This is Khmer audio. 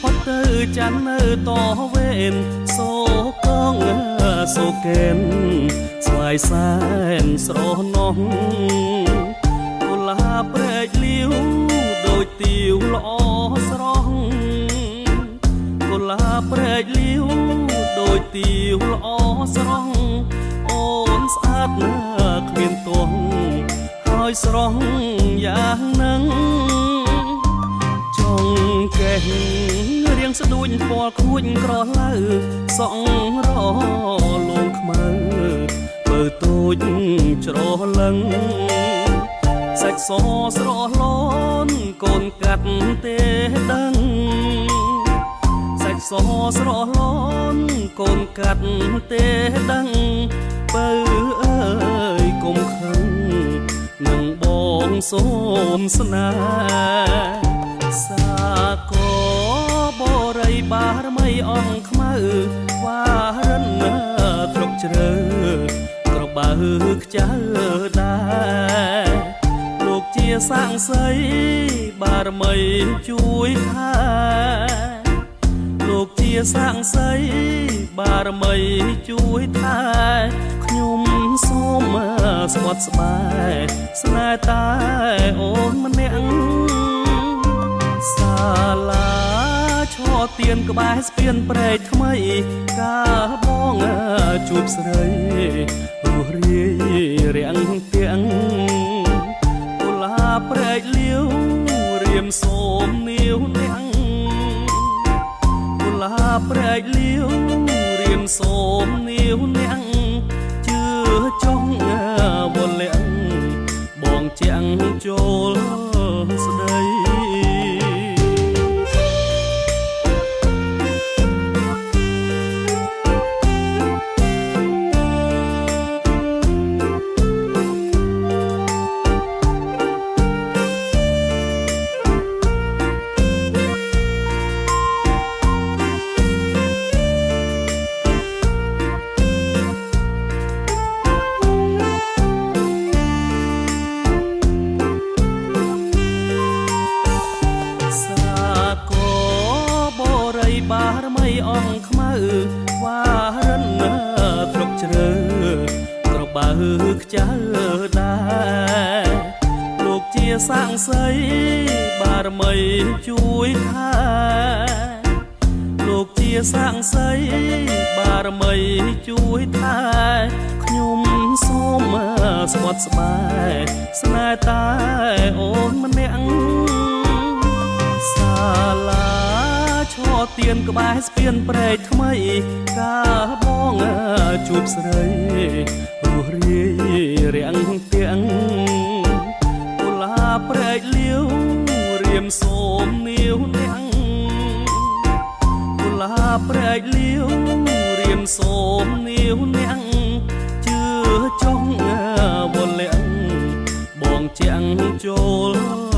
ផុតទៅចាំនៅតវេនសូកងសូកេនស្វាយសែនស្រណោះកុលាព្រែកលាវដូចទៀវល្អស្រស់កុលាព្រែកលាវដូចទៀវល្អស្រស់អូនស្អាតណាស់គ្មានទោះហើយស្រស់យ៉ាងនឹងចង់កេះរៀងស្ដួចពណ៌ខួចក្រឡៅសក់រលងខ្មៅបើទូចច្រឡឹងសាច់សស្រឡនកូនកាត់ទេដឹងសាច់សស្រឡនកូនកាត់ទេដឹងបើអើយកុំខឹងនឹងបងសូមស្នេហ៍សាកបរិយបារមីអង្គខ្មៅវ៉ារិនគ្រប់ជ្រើក្របើខ្ចៅដែរលោកជាសាំងសីបារមីជួយខែលោកជាសាំងសីបារមីជួយថែខ្ញុំសូមស្បត់ស្បែកស្នេហ៍តែអូនម្នាក់សាលាឈរទៀនក្បែរស្ពានព្រែកថ្មីកាបងជួបស្រីរស់រាយរាំងទាំងកុលាព្រែកលាវរៀមសូមនាវទាំងកុលាព្រែកលាវរៀមសូមនាវទាំងជឿចង់វលាក់បងជាងចូលស្ដីបារមីអង្គខ្មៅវ៉ារិនគ្រប់ជ្រើក្របើខ្ចៅដែរលោកជាសាំងសីបារមីជួយខែលោកជាសាំងសីបារមីជួយថែខ្ញុំសូមស្បត់ស្បែកស្នេហ៍តែអូនម្នាក់សាលាឈរទៀនក្បែរស្ពានព្រែកថ្មីកាបងជួបស្រីរស់រាយរាំងទាំងកុលាព្រែកលាវរៀមសូមនាវទាំងកុលាព្រែកលាវរៀមសូមនាវទាំងជឿចង់វលាក់បងជាងចូល